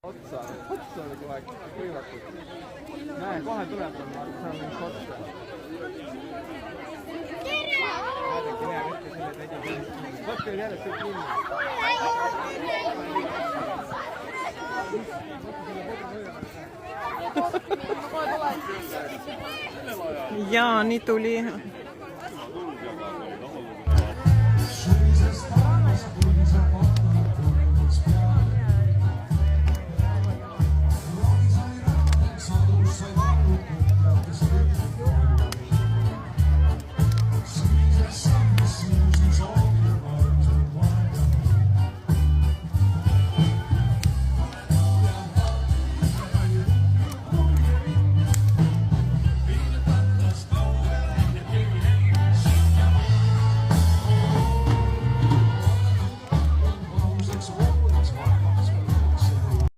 Otsa oli kogu aeg hõivatud. Näe, kohe tuleb, ma arvan, seal on üks otsa. Vaadake, hea võtta selle tegi. Võtke jälle see kinni. Jaa, nii tuli.